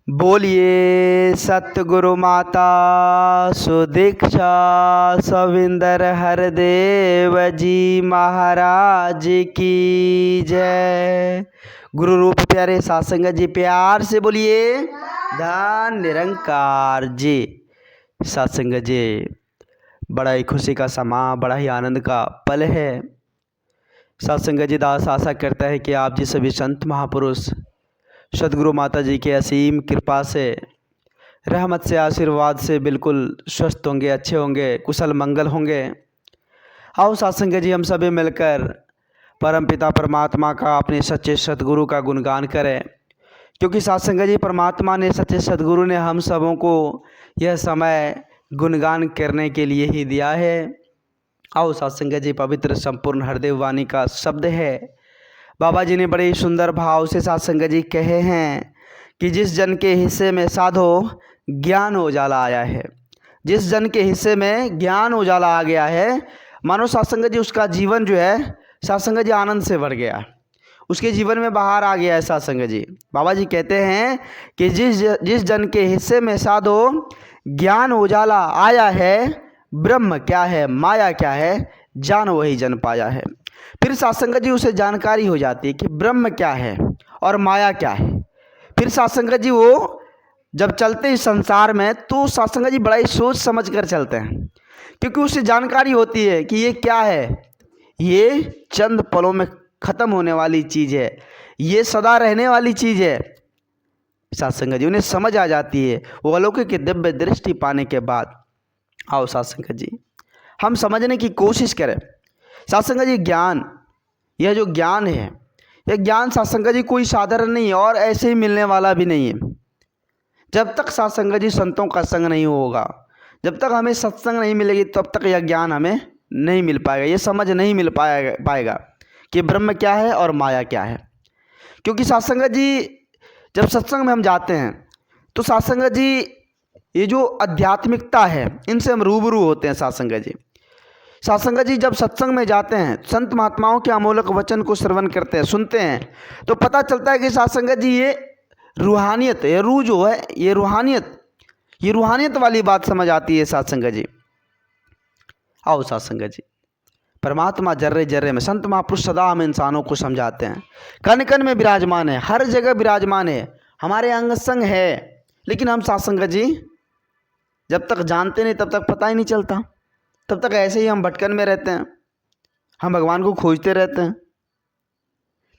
बोलिए सतगुरु माता सुदीक्षा सविंदर हरदेव जी महाराज की जय। गुरु रूप प्यारे सासंगत जी प्यार से बोलिए धन निरंकार जी। सासंगत जी, बड़ा ही खुशी का समा, बड़ा ही आनंद का पल है। सासंगत जी दास आशा करता है कि आप जी सभी संत महापुरुष सदगुरु माता जी के असीम कृपा से, रहमत से, आशीर्वाद से बिल्कुल स्वस्थ होंगे, अच्छे होंगे, कुशल मंगल होंगे। आओ सत्संग जी हम सभी मिलकर परम पिता परमात्मा का, अपने सच्चे सदगुरु का गुणगान करें, क्योंकि सत्संग जी परमात्मा ने, सच्चे सदगुरु ने हम सबों को यह समय गुणगान करने के लिए ही दिया है। आओ सत्संग जी पवित्र संपूर्ण हरदेव वाणी का शब्द है। बाबा जी ने बड़े सुंदर भाव से सत्संग जी कहे हैं कि जिस जन के हिस्से में साधो ज्ञान उजाला आया है, जिस जन के हिस्से में ज्ञान उजाला आ गया है, मानो सत्संग जी उसका जीवन जो है सत्संग जी आनंद से भर गया, उसके जीवन में बाहर आ गया है सत्संग जी। बाबा जी कहते हैं कि जिस जन के हिस्से में साधो ज्ञान उजाला आया है, ब्रह्म क्या है माया क्या है जान वही जन पाया है। फिर सत्संग जी उसे जानकारी हो जाती है कि ब्रह्म क्या है और माया क्या है। फिर सत्संग जी वो जब चलते इस संसार में तो सत्संग जी बड़ा ही सोच समझ कर चलते हैं, क्योंकि उसे जानकारी होती है कि ये क्या है, ये चंद पलों में ख़त्म होने वाली चीज़ है, ये सदा रहने वाली चीज़ है। सत्संग जी उन्हें समझ आ जाती है वो अलौकिक दिव्य दृष्टि पाने के बाद। आओ सत्संग जी हम समझने की कोशिश करें। सत्संग जी ज्ञान, यह जो ज्ञान है, यह ज्ञान सत्संग जी कोई साधारण नहीं है और ऐसे ही मिलने वाला भी नहीं है। जब तक सत्संग जी संतों का संग नहीं होगा, जब तक हमें सत्संग नहीं मिलेगी, तब तक यह ज्ञान हमें नहीं मिल पाएगा, ये समझ नहीं मिल पाएगा कि ब्रह्म क्या है और माया क्या है। क्योंकि सत्संग जी जब सत्संग में हम जाते हैं तो सत्संग जी ये जो आध्यात्मिकता है इनसे हम रूबरू होते हैं। सत्संग जी जब सत्संग में जाते हैं, संत महात्माओं के अमोलक वचन को श्रवण करते हैं, सुनते हैं, तो पता चलता है कि सत्संग जी ये रूहानियत, ये रूह जो है ये रूहानियत वाली बात समझ आती है सत्संग जी। आओ सत्संग जी परमात्मा जर्रे जर्रे में, संत महापुरुष सदा हम इंसानों को समझाते हैं, कण कण में विराजमान है, हर जगह विराजमान है, हमारे अंग संग है। लेकिन हम सत्संग जी जब तक जानते नहीं तब तक पता ही नहीं चलता, तब तक ऐसे ही हम भटकन में रहते हैं, हम भगवान को खोजते रहते हैं।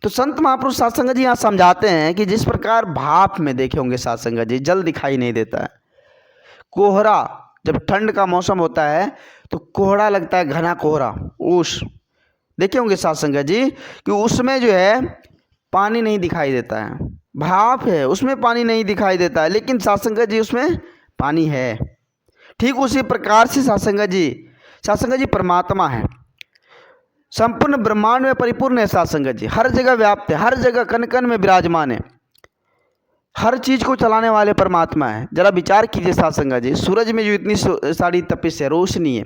तो संत महापुरुष सत्संग जी यहाँ समझाते हैं कि जिस प्रकार भाप में देखे होंगे सत्संग जी जल दिखाई नहीं देता है, कोहरा जब ठंड का मौसम होता है तो कोहरा लगता है, घना कोहरा, ओस देखे होंगे सत्संग जी कि उसमें जो है पानी नहीं दिखाई देता है, भाप है उसमें पानी नहीं दिखाई देता है, लेकिन सत्संग जी उसमें पानी है। ठीक उसी प्रकार से सत्संग जी परमात्मा है, संपूर्ण ब्रह्मांड में परिपूर्ण है सत्संग जी, हर जगह व्याप्त है, हर जगह कण कण में विराजमान है, हर चीज को चलाने वाले परमात्मा है। जरा विचार कीजिए सत्संग जी, सूरज में जो इतनी सारी तपिश है, रोशनी है,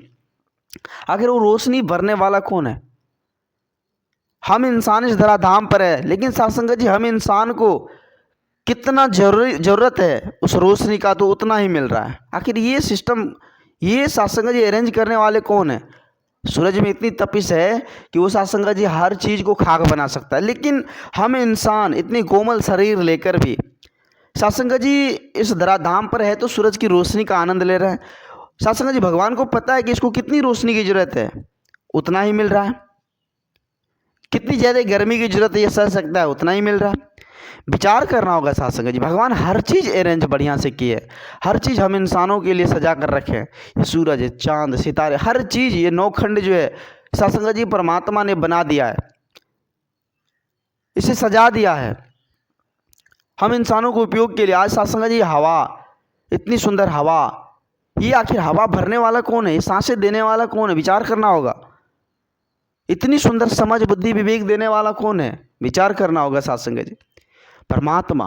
आखिर वो रोशनी भरने वाला कौन है? हम इंसान इस धराधाम पर है, लेकिन सत्संग जी हम इंसान को कितना जरूरत है उस रोशनी का तो उतना ही मिल रहा है। आखिर ये सिस्टम, ये सत्संग जी अरेंज करने वाले कौन है? सूरज में इतनी तपिश है कि वो सत्संग जी हर चीज़ को खाक बना सकता है, लेकिन हम इंसान इतनी कोमल शरीर लेकर भी सत्संग जी इस धराधाम पर है तो सूरज की रोशनी का आनंद ले रहे हैं। सत्संग जी भगवान को पता है कि इसको कितनी रोशनी की जरूरत है, उतना ही मिल रहा है। कितनी ज़्यादा गर्मी की जरूरत है, ये सह सकता है, उतना ही मिल रहा है। विचार करना होगा सत्संग जी, भगवान हर चीज़ अरेंज बढ़िया से की है, हर चीज़ हम इंसानों के लिए सजा कर रखे हैं। ये सूरज है, चांद, सितारे, हर चीज़, ये नौखंड जो है सत्संग जी परमात्मा ने बना दिया है, इसे सजा दिया है हम इंसानों को उपयोग के लिए। आज सत्संग जी हवा, इतनी सुंदर हवा, ये आखिर हवा भरने वाला कौन है, ये सांसें देने वाला कौन है? विचार करना होगा। इतनी सुंदर समझ बुद्धि विवेक देने वाला कौन है? विचार करना होगा सत्संग जी। परमात्मा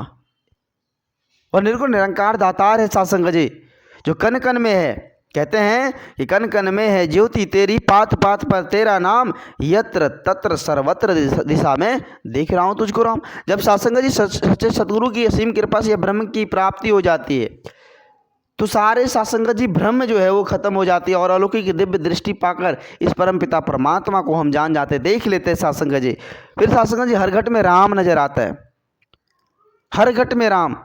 और निर्गुण निरंकार दातार है सत्संग जी, जो कण कण में है, कहते हैं कि कन कन में है ज्योति तेरी, पात पात पर तेरा नाम, यत्र तत्र सर्वत्र दिशा में देख रहा हूँ तुझको राम। जब सत्संग जी सच्चे सतगुरु की असीम कृपा से ब्रह्म की प्राप्ति हो जाती है तो सारे सत्संग जी ब्रह्म जो है वो खत्म हो जाती है और अलौकिक दिव्य दृष्टि पाकर इस परम पिता परमात्मा को हम जान जाते, देख लेते हैं सत्संग जी। फिर सत्संग जी हर घट में राम नजर आता है, हर घट में राम,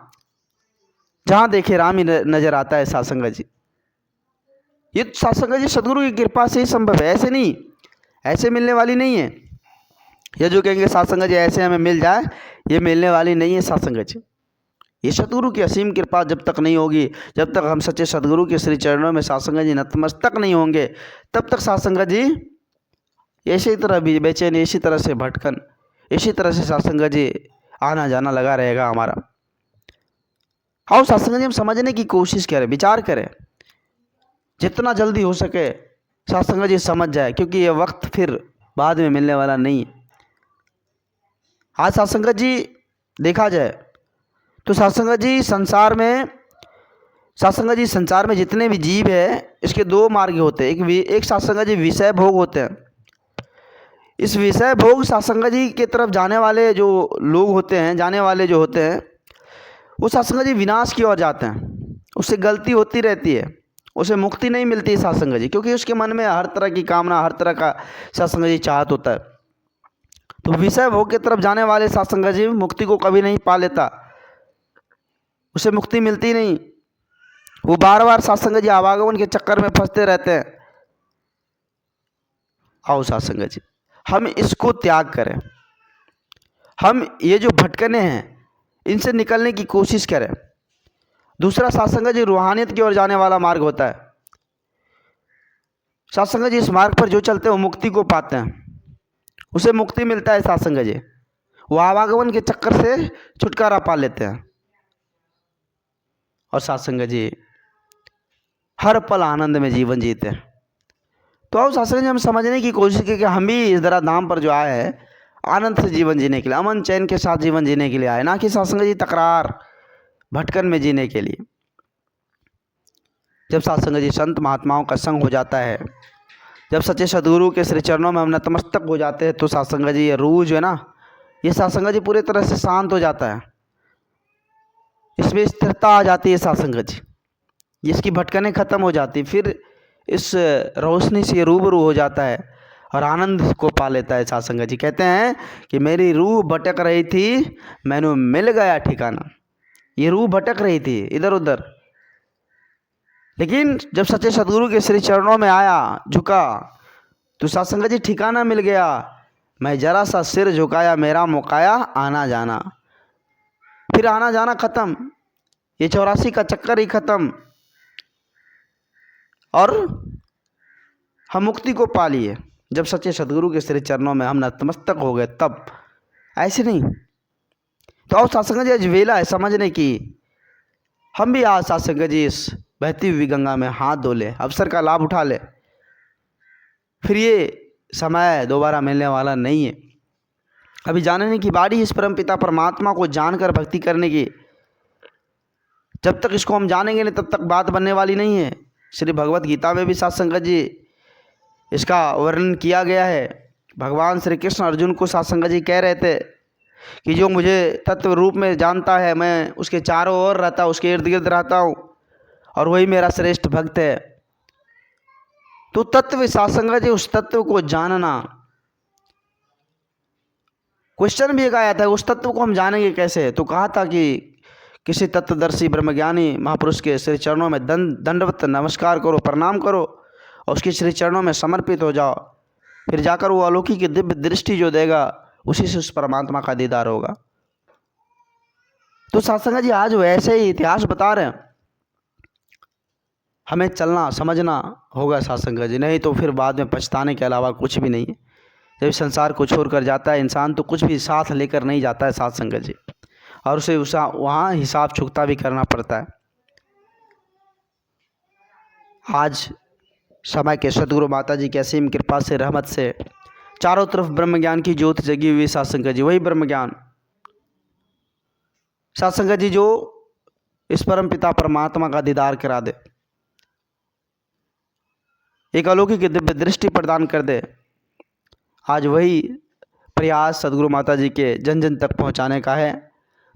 जहां देखे राम ही नजर आता है सत्संग जी। ये सत्संग जी सदगुरु की कृपा से ही संभव है, ऐसे नहीं, ऐसे मिलने वाली नहीं है। ये जो कहेंगे सत्संग जी ऐसे हमें मिल जाए, ये मिलने वाली नहीं है सत्संग जी। ये सतगुरु की असीम कृपा जब तक नहीं होगी, जब तक हम सच्चे सदगुरु के श्री चरणों में सत्संग जी नतमस्तक नहीं होंगे, तब तक सत्संग जी इसी तरह भी बेचैन, इसी तरह से भटकन, इसी तरह से सत्संग जी आना जाना लगा रहेगा हमारा। आओ सत्संग जी हम समझने की कोशिश करें, विचार करें, जितना जल्दी हो सके सत्संग जी समझ जाए, क्योंकि ये वक्त फिर बाद में मिलने वाला नहीं है। आज सत्संग जी देखा जाए तो सत्संग जी संसार में जितने भी जीव है, इसके दो मार्ग होते हैं। एक सत्संग जी विषय भोग होते हैं। इस विषय भोग सत्संग जी के तरफ जाने वाले जो लोग होते हैं, जाने वाले जो होते हैं, वो सत्संग जी विनाश की ओर जाते हैं। उससे गलती होती रहती है, उसे मुक्ति नहीं मिलती है सत्संग जी, क्योंकि उसके मन में हर तरह की कामना, हर तरह का सत्संग जी चाहत होता है। तो विषय भोग की तरफ जाने वाले सत्संग जी मुक्ति को कभी नहीं पा लेता, उसे मुक्ति मिलती नहीं। वो बार बार सत्संग जी आवागमन के चक्कर में फंसते रहते हैं। आओ सत्संग जी हम इसको त्याग करें, हम ये जो भटकने हैं इनसे निकलने की कोशिश करें। दूसरा सत्संग जी रूहानियत की ओर जाने वाला मार्ग होता है। सत्संग जी इस मार्ग पर जो चलते हैं वो मुक्ति को पाते हैं, उसे मुक्ति मिलता है सत्संग जी, वो आवागमन के चक्कर से छुटकारा पा लेते हैं और सत्संग जी हर पल आनंद में जीवन जीते हैं। तो आओ सत्संग जी हम समझने की कोशिश की कि हम भी इस धरा धाम पर जो आए हैं आनंद से जीवन जीने के लिए, अमन चैन के साथ जीवन जीने के लिए आए, ना कि सत्संग जी तकरार भटकन में जीने के लिए। जब सत्संग जी संत महात्माओं का संग हो जाता है, जब सच्चे सदगुरु के श्री चरणों में हम नतमस्तक हो जाते हैं, तो सत्संग जी ये रूह जो है ना, ये सत्संग जी पूरी तरह से शांत हो जाता है, इसमें स्थिरता आ जाती है सत्संग जी, इसकी भटकने खत्म हो जाती, फिर इस रोशनी से रूबरू हो जाता है और आनंद को पा लेता है सत्संग जी। कहते हैं कि मेरी रूह भटक रही थी, मैंने मिल गया ठिकाना। ये रूह भटक रही थी इधर उधर, लेकिन जब सच्चे सदगुरु के श्री चरणों में आया, झुका, तो सत्संग जी ठिकाना मिल गया। मैं जरा सा सिर झुकाया, मेरा मुकाया आना जाना, फिर आना जाना खत्म, ये 84 का चक्कर ही खत्म और हम मुक्ति को पा लिए। जब सच्चे सदगुरु के श्री चरणों में हम नतमस्तक हो गए तब, ऐसे नहीं। तो आओ सत्संग जी आज वेला है समझने की, हम भी आज सत्संग जी इस बहती हुई गंगा में हाथ धो ले, अवसर का लाभ उठा ले, फिर ये समय दोबारा मिलने वाला नहीं है। अभी जानने की बारी इस परम पिता परमात्मा को जानकर भक्ति करने की। जब तक इसको हम जानेंगे नहीं तब तक बात बनने वाली नहीं है। श्री भगवत गीता में भी सत्संग जी इसका वर्णन किया गया है। भगवान श्री कृष्ण अर्जुन को सत्संग जी कह रहे थे कि जो मुझे तत्व रूप में जानता है, मैं उसके चारों ओर रहता हूँ, उसके इर्द गिर्द रहता हूँ और वही मेरा श्रेष्ठ भक्त है। तो तत्व सत्संग जी, उस तत्व को जानना, क्वेश्चन भी एक आया था, उस तत्व को हम जानेंगे कैसे? तो कहा था कि किसी तत्वदर्शी ब्रह्मज्ञानी महापुरुष के श्री चरणों में दंडवत नमस्कार करो, प्रणाम करो और उसके श्री चरणों में समर्पित हो जाओ, फिर जाकर वो अलौकिक की दिव्य दृष्टि जो देगा उसी से उस परमात्मा का दीदार होगा। तो सत्संग जी आज वैसे ही इतिहास बता रहे हैं, हमें चलना समझना होगा सत्संग जी, नहीं तो फिर बाद में पछताने के अलावा कुछ भी नहीं है। जब संसार को छोड़ कर जाता है इंसान तो कुछ भी साथ लेकर नहीं जाता है सत्संग जी, और उसे वहाँ हिसाब चुकता भी करना पड़ता है। आज समय के सदगुरु माता जी की असीम कृपा से, रहमत से चारों तरफ ब्रह्म ज्ञान की ज्योत जगी हुई सत्संग जी, वही ब्रह्म ज्ञान सत्संग जी जो इस परम पिता परमात्मा का दीदार करा दे। एक अलौकिक दिव्य दृष्टि प्रदान कर दे। आज वही प्रयास सदगुरु माता जी के जन जन तक पहुंचाने का है।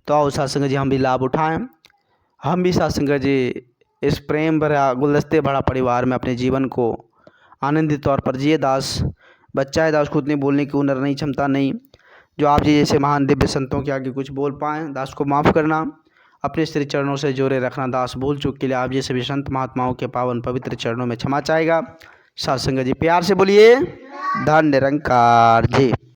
तो आओ साथ संगत जी हम भी लाभ उठाएं, हम भी साथ संगत जी इस प्रेम भरा गुलदस्ते भरा परिवार में अपने जीवन को आनंदित तौर पर जिए। दास बच्चा है, दास को उतनी बोलने की हुनर नहीं, क्षमता नहीं जो आप जी जैसे महान दिव्य संतों के आगे कुछ बोल पाएँ। दास को माफ़ करना, अपने श्री चरणों से जोड़े रखना। दास भूल चूक के लिए आप जैसे भी संत महात्माओं के पावन पवित्र चरणों में क्षमा चाहेगा। साथ संगत जी प्यार से बोलिए धन निरंकार जी।